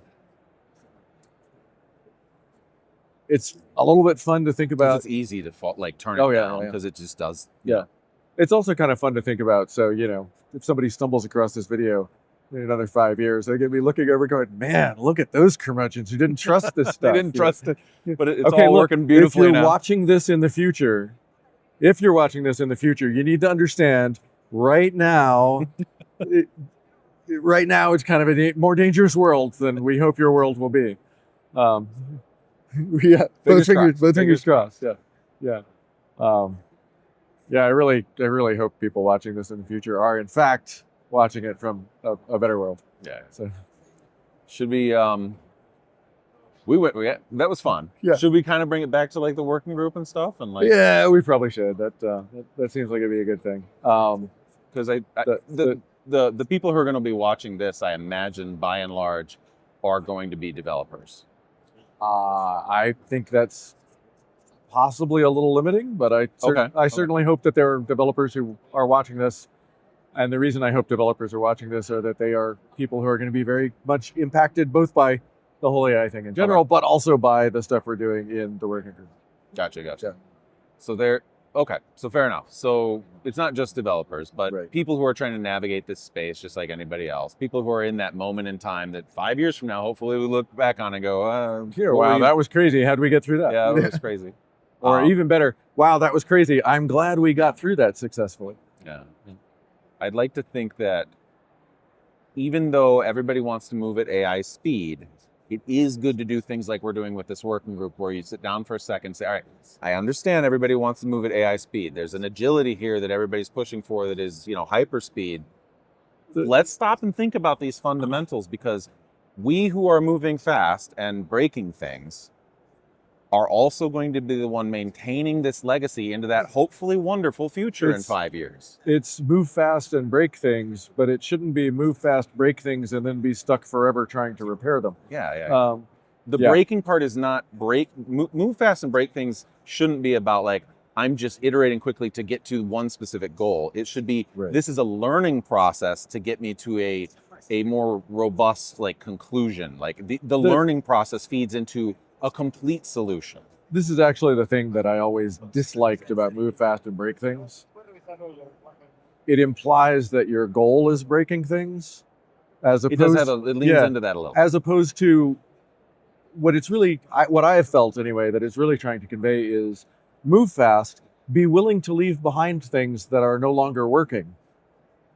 It's a little bit fun to think about. It's easy to turn it down because it just does. Yeah. It's also kind of fun to think about. So, if somebody stumbles across this video in another 5 years, they're going to be looking over going, man, look at those curmudgeons who didn't trust this stuff. They didn't trust it, but it's okay, all working beautifully now. now. If you're watching this in the future, you need to understand right now, it's kind of a more dangerous world than we hope your world will be. Yeah, both fingers crossed. Yeah. I really hope people watching this in the future are in fact watching it from a better world. Yeah. So should we? That was fun. Yeah. Should we kind of bring it back to like the working group and stuff and like? Yeah, we probably should. That seems like it'd be a good thing. Because the people who are going to be watching this, I imagine by and large, are going to be developers. I think that's possibly a little limiting, but I certainly hope that there are developers who are watching this. And the reason I hope developers are watching this are that they are people who are going to be very much impacted both by the whole AI thing in general, but also by the stuff we're doing in the working group. Gotcha. Yeah. So fair enough. So it's not just developers, but Right. people who are trying to navigate this space just like anybody else. People who are in that moment in time that 5 years from now, hopefully we look back on and go, wow, that was crazy. How'd we get through that? Yeah, that was crazy. Or even better, wow, that was crazy. I'm glad we got through that successfully. Yeah. I'd like to think that even though everybody wants to move at AI speed, it is good to do things like we're doing with this working group where you sit down for a second and say, all right, I understand everybody wants to move at AI speed. There's an agility here that everybody's pushing for that is, hyper speed. let's stop and think about these fundamentals, because we who are moving fast and breaking things are also going to be the one maintaining this legacy into that hopefully wonderful future in 5 years. It's move fast and break things, but it shouldn't be move fast, break things, and then be stuck forever trying to repair them. Yeah. The breaking part is not move fast and break things shouldn't be about like, I'm just iterating quickly to get to one specific goal. It should be, this is a learning process to get me to a more robust like conclusion. Like the learning process feeds into a complete solution. This is actually the thing that I always disliked about move fast and break things. It implies that your goal is breaking things, as opposed it leans into that a little. As opposed to what it's really, what I have felt anyway, that it's really trying to convey is move fast, be willing to leave behind things that are no longer working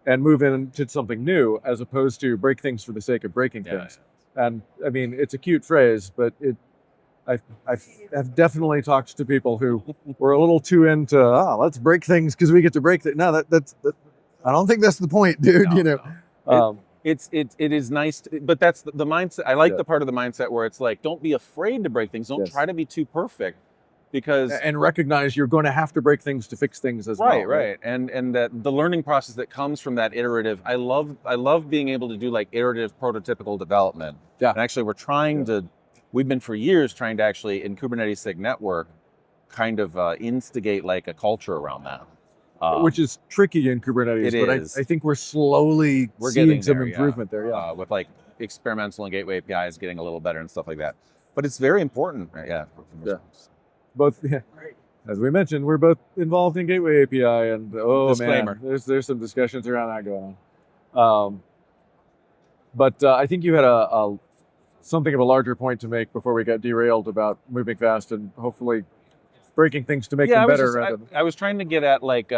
and move into something new, as opposed to break things for the sake of breaking things. And I mean, it's a cute phrase, but I've definitely talked to people who were a little too into, let's break things because we get to break things. No, that's I don't think that's the point, dude. It is nice, but that's the mindset. I like the part of the mindset where it's like, don't be afraid to break things. Don't try to be too perfect, because and recognize you're going to have to break things to fix things as well. Right. And that the learning process that comes from that iterative. I love being able to do like iterative prototypical development. Yeah. And actually, we've been for years trying to actually in Kubernetes SIG network kind of instigate like a culture around that. Which is tricky in Kubernetes, but I think we're seeing some improvement there. Yeah. With like experimental and gateway APIs getting a little better and stuff like that. But it's very important. Yeah. Both, as we mentioned, we're both involved in gateway API, and disclaimer. Man, there's some discussions around that going on. But I think you had something of a larger point to make before we got derailed about moving fast and hopefully breaking things to make them better. I was trying to get at like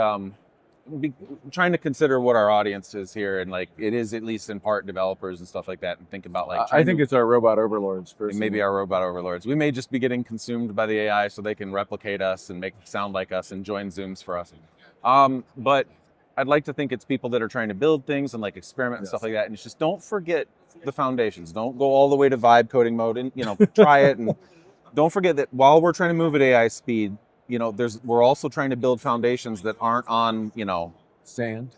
trying to consider what our audience is here, and like it is at least in part developers and stuff like that, and think about like I think it's our robot overlords. Maybe our robot overlords. We may just be getting consumed by the AI so they can replicate us and make sound like us and join Zooms for us. But I'd like to think it's people that are trying to build things and like experiment and stuff like that. And it's just, don't forget the foundations. Don't go all the way to vibe coding mode and try it. And don't forget that while we're trying to move at AI speed, we're also trying to build foundations that aren't on, sand.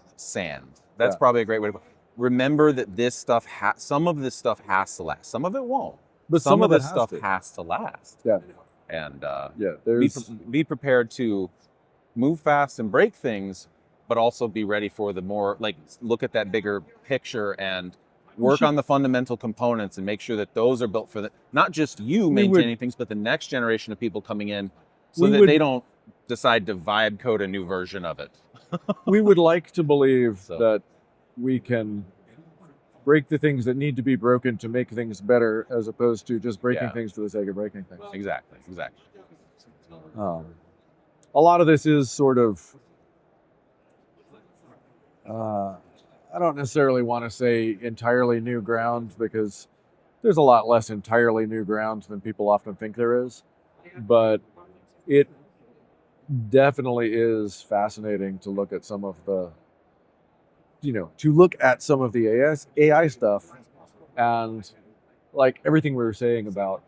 That's probably a great way to put it. Remember that this stuff, some of this stuff has to last. Some of it won't. But some of this stuff has to last. Yeah. And be prepared to move fast and break things, but also be ready for the more, like, look at that bigger picture and work on the fundamental components and make sure that those are built for not just you maintaining things, but the next generation of people coming in, so that they don't decide to vibe code a new version of it. We would like to believe that we can break the things that need to be broken to make things better, as opposed to just breaking things for the sake of breaking things. Exactly. A lot of this is sort of, I don't necessarily want to say entirely new ground, because there's a lot less entirely new ground than people often think there is. But it definitely is fascinating to look at some of the, AI stuff, and like everything we were saying about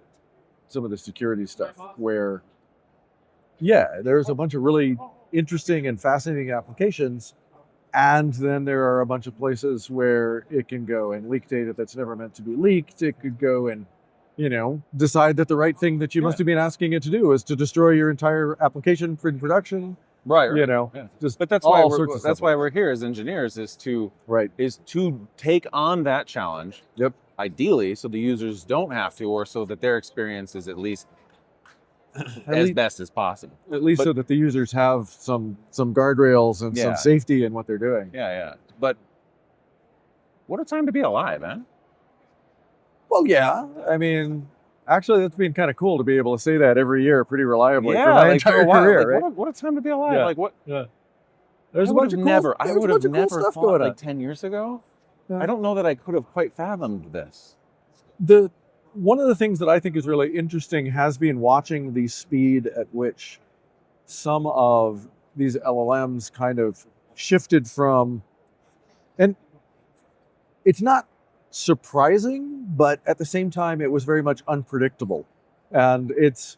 some of the security stuff, where, there's a bunch of really interesting and fascinating applications, and then there are a bunch of places where it can go and leak data that's never meant to be leaked. It could go and, decide that the right thing that you must have been asking it to do is to destroy your entire application for production. Right. But that's why we're here as engineers, is to take on that challenge. Yep. Ideally, so the users don't have to, or so that their experience is at least best as possible. At least so that the users have some guardrails and some safety in what they're doing. Yeah. But what a time to be alive, man. Well, yeah. I mean, actually, that's been kind of cool to be able to say that every year pretty reliably for my entire career. Like, what a time to be alive. Yeah. Like what? Yeah. I would have never thought, like 10 years ago. Yeah. I don't know that I could have quite fathomed this. One of the things that I think is really interesting has been watching the speed at which some of these LLMs kind of shifted from, and it's not surprising, but at the same time, it was very much unpredictable. And it's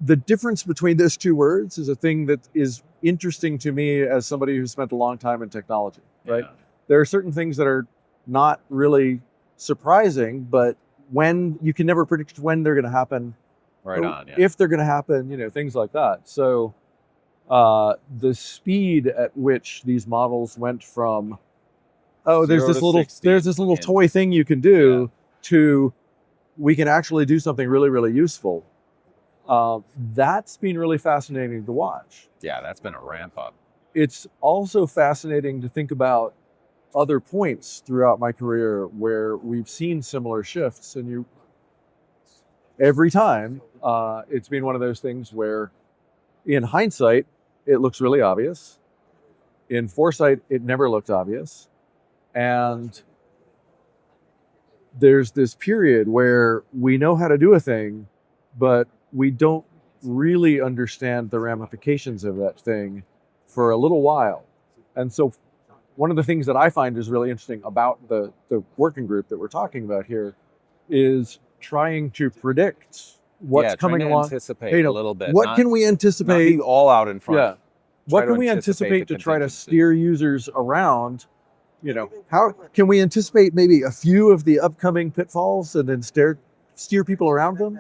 the difference between those two words is a thing that is interesting to me as somebody who spent a long time in technology, right? Yeah. There are certain things that are not really surprising, but when you can never predict when they're going to happen, Right on. Yeah. if they're going to happen, things like that. So the speed at which these models went from, oh, there's 0 this to little 60 in- toy thing you can do, to we can actually do something really, really useful. That's been really fascinating to watch. Yeah, that's been a ramp up. It's also fascinating to think about other points throughout my career where we've seen similar shifts, and every time it's been one of those things where in hindsight it looks really obvious, in foresight it never looked obvious, and there's this period where we know how to do a thing, but we don't really understand the ramifications of that thing for a little while. And so one of the things that I find is really interesting about the working group that we're talking about here is trying to predict what's coming trying to along. anticipate a little bit. What can we not anticipate? be all out in front. Yeah. Try What to can we anticipate anticipate the to try to contingencies. steer users around? How can we anticipate maybe a few of the upcoming pitfalls and then steer people around them?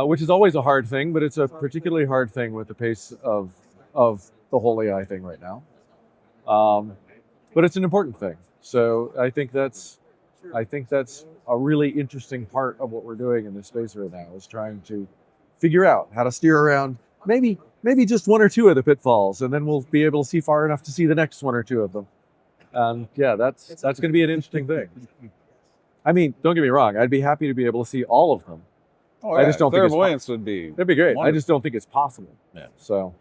Which is always a hard thing, but it's a particularly hard thing with the pace of the whole AI thing right now. But it's an important thing. So I think that's a really interesting part of what we're doing in this space right now, is trying to figure out how to steer around maybe just one or two of the pitfalls, and then we'll be able to see far enough to see the next one or two of them. And yeah, that's going to be an interesting thing. I mean, don't get me wrong, I'd be happy to be able to see all of them. Oh, I just don't think it's clairvoyance would be. That'd be great. I Wonderful. just don't think it's possible. Yeah. So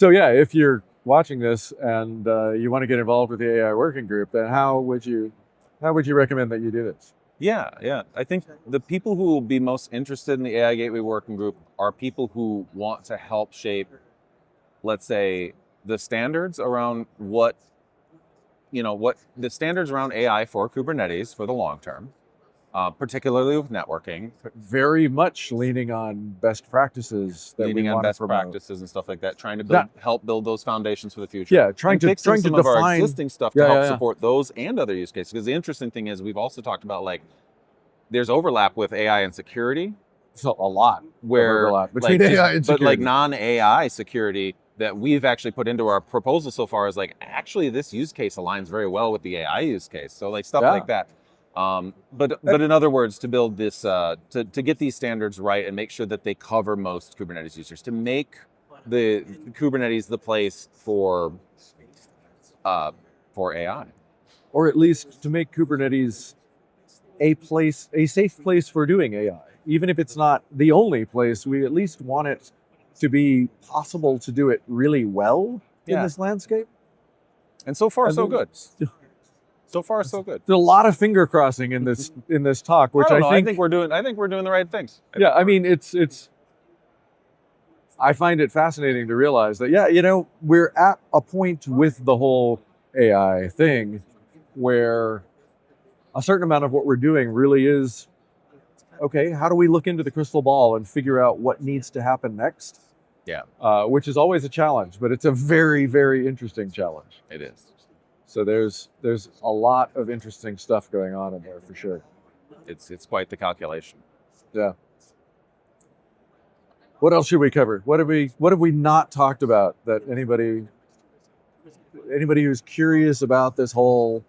yeah, if you're watching this and you want to get involved with the AI working group, then how would you recommend that you do this? Yeah. I think the people who will be most interested in the AI Gateway Working Group are people who want to help shape, let's say, the standards around what the standards around AI for Kubernetes for the long term, particularly with networking. Very much leaning on best practices that Leaning we on want to best promote. practices and stuff like that, trying to help build those foundations for the future. Yeah, trying and to fixing some of our define existing stuff to help support those and other use cases. Because the interesting thing is, we've also talked about there's overlap with AI and security. So a lot where of overlap between AI and security. But non-AI security that we've actually put into our proposal so far is actually this use case aligns very well with the AI use case. So stuff like that. But in other words, to build this, to get these standards right and make sure that they cover most Kubernetes users, to make the Kubernetes the place for AI, or at least to make Kubernetes a safe place for doing AI. Even if it's not the only place, we at least want it to be possible to do it really well in this landscape. And so far, so good. So far, so good. There's a lot of finger crossing in this talk, which I think we're doing the right things. I mean, it's. I find it fascinating to realize that we're at a point with the whole AI thing where a certain amount of what we're doing really is, okay, how do we look into the crystal ball and figure out what needs to happen next? Yeah. Which is always a challenge, but it's a very, very interesting challenge. It is. So there's a lot of interesting stuff going on in there for sure. It's quite the calculation. Yeah. What else should we cover? What have we not talked about that anybody who's curious about this whole,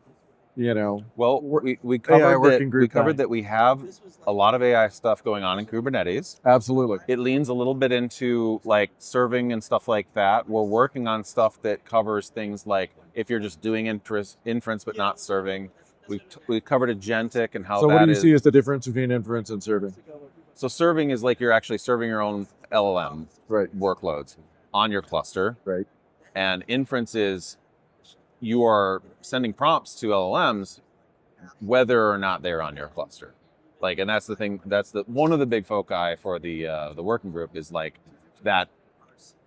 Well, we covered working group that we have a lot of AI stuff going on in Kubernetes. Absolutely. It leans a little bit into serving and stuff like that. We're working on stuff that covers things like if you're just doing inference but not serving. We covered agentic and how So that what do you is. see as the difference between inference and serving? So serving is you're actually serving your own LLM workloads on your cluster. Right. And inference is you are sending prompts to LLMs whether or not they're on your cluster. And that's the thing, that's one of the big foci for the working group is that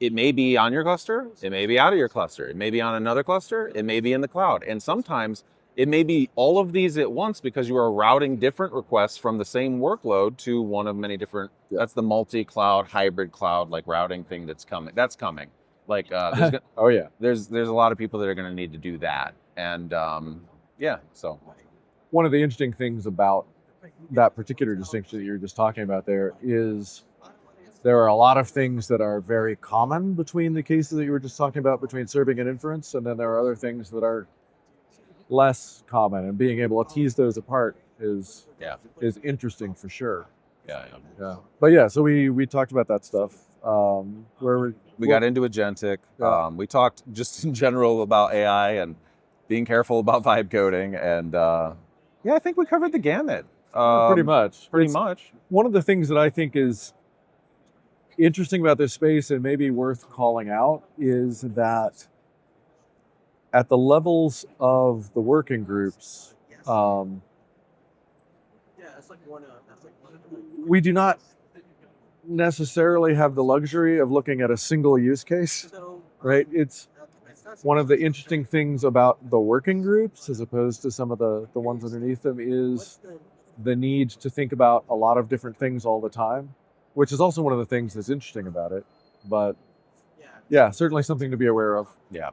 it may be on your cluster, it may be out of your cluster, it may be on another cluster, it may be in the cloud. And sometimes it may be all of these at once because you are routing different requests from the same workload to one of many different, that's the multi-cloud, hybrid cloud, like routing thing that's coming. That's coming. Like, Oh yeah. there's a lot of people that are going to need to do that. And so. One of the interesting things about that particular distinction that you're just talking about there is there are a lot of things that are very common between the cases that you were just talking about between serving and inference, and then there are other things that are less common, and being able to tease those apart is interesting for sure. Yeah. But yeah, so we talked about that stuff. Where we got into agentic. Yeah. We talked just in general about AI and being careful about vibe coding, and I think we covered the gamut. Pretty much. Pretty much. One of the things that I think is interesting about this space and maybe worth calling out is that at the levels of the working groups, we do not necessarily have the luxury of looking at a single use case, right? It's one of the interesting things about the working groups, as opposed to some of the ones underneath them, is the need to think about a lot of different things all the time, which is also one of the things that's interesting about it. But yeah, certainly something to be aware of. Yeah.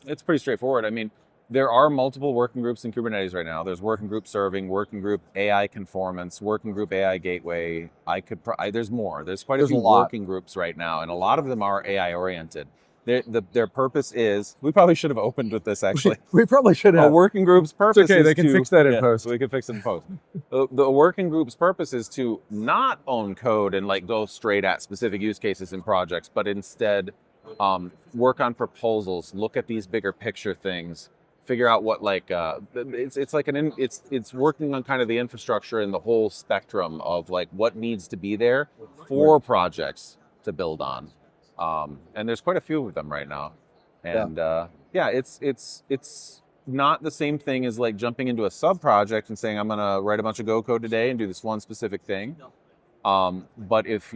It's pretty straightforward. I mean, there are multiple working groups in Kubernetes right now. There's working group serving, working group AI conformance, working group AI gateway. There's more. There's quite a few working groups right now, and a lot of them are AI oriented. Their purpose is, we probably should have opened with this actually. We probably should have. A working group's purpose it's okay, is they can fix that in post. We can fix it in post. The working group's purpose is to not own code and like go straight at specific use cases and projects, but instead work on proposals, look at these bigger picture things, figure out what it's working on kind of the infrastructure and the whole spectrum of like what needs to be there for projects to build on. And there's quite a few of them right now. And it's not the same thing as like jumping into a sub project and saying, I'm going to write a bunch of Go code today and do this one specific thing. But if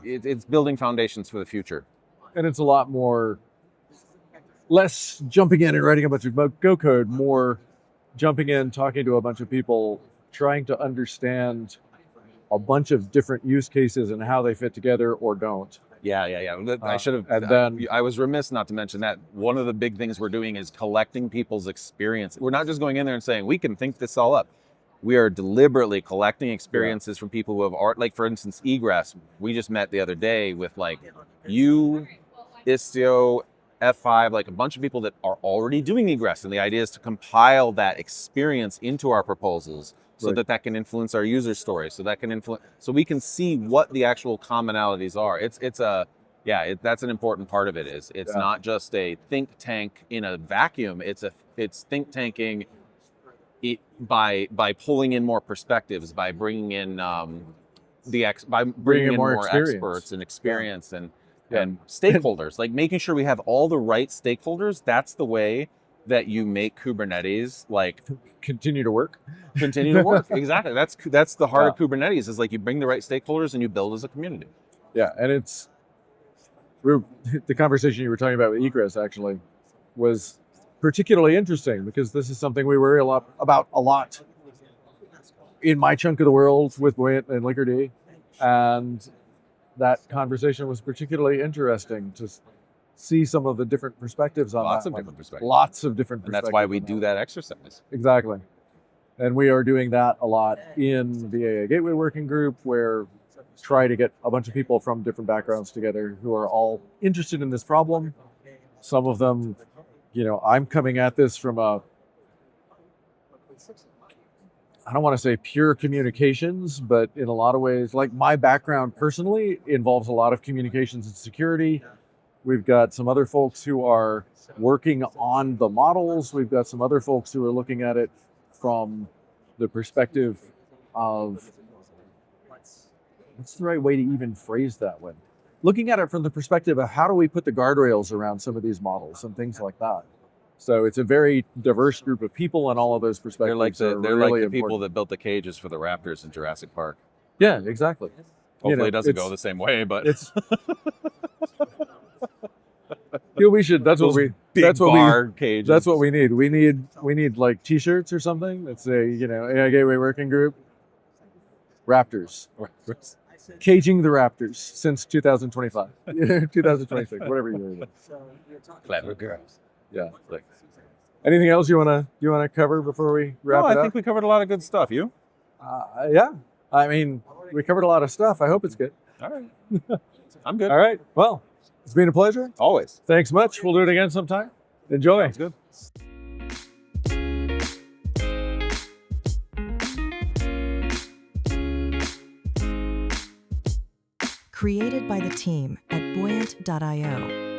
it's building foundations for the future. And it's a lot more, less jumping in and writing a bunch of Go code, more jumping in, talking to a bunch of people, trying to understand a bunch of different use cases and how they fit together or don't. Yeah. I should have. And then I was remiss not to mention that one of the big things we're doing is collecting people's experience. We're not just going in there and saying we can think this all up. We are deliberately collecting experiences from people who have art. Like for instance, egress. We just met the other day with like you, Istio, F5, like a bunch of people that are already doing egress, and the idea is to compile that experience into our proposals. So that can influence our user stories, so we can see what the actual commonalities are. That's an important part of it. It's not just a think tank in a vacuum. It's think tanking it by pulling in more perspectives, by bringing in more experts and experience and stakeholders, like making sure we have all the right stakeholders. That's the way that you make Kubernetes like continue to work. Exactly. That's the heart of Kubernetes, is like you bring the right stakeholders and you build as a community. Yeah, and the conversation you were talking about with egress actually was particularly interesting because this is something we worry a lot in my chunk of the world with Buoyant and Linkerd, and that conversation was particularly interesting to see some of the different perspectives on Lots that. of different perspectives. Lots of different And perspectives. that's why we do that exercise. Exactly. And we are doing that a lot in the AI Gateway Working Group, where try to get a bunch of people from different backgrounds together who are all interested in this problem. Some of them, I'm coming at this from I don't want to say pure communications, but in a lot of ways, like my background personally involves a lot of communications and security. We've got some other folks who are working on the models. We've got some other folks who are looking at it from the perspective of, what's the right way to even phrase that one? Looking at it from the perspective of how do we put the guardrails around some of these models and things like that. So it's a very diverse group of people, and all of those perspectives They're like the really people important. that built the cages for the raptors in Jurassic Park. Yeah, exactly. Hopefully it doesn't it's- go the same way, but It's we should. That's what those we. big That's what bar cages. That's what we need. We need like T-shirts or something that say AI Gateway Working Group. Raptors. Caging the Raptors since 2025, 2026, whatever year it is. Clever girls. Yeah. Anything else you wanna cover before we wrap No, it I up? think we covered a lot of good stuff. You? Yeah. I mean, we covered a lot of stuff. I hope it's good. All right. I'm good. All right. Well, it's been a pleasure. Always. Thanks much. We'll do it again sometime. Enjoy. Sounds good. Created by the team at Buoyant.io.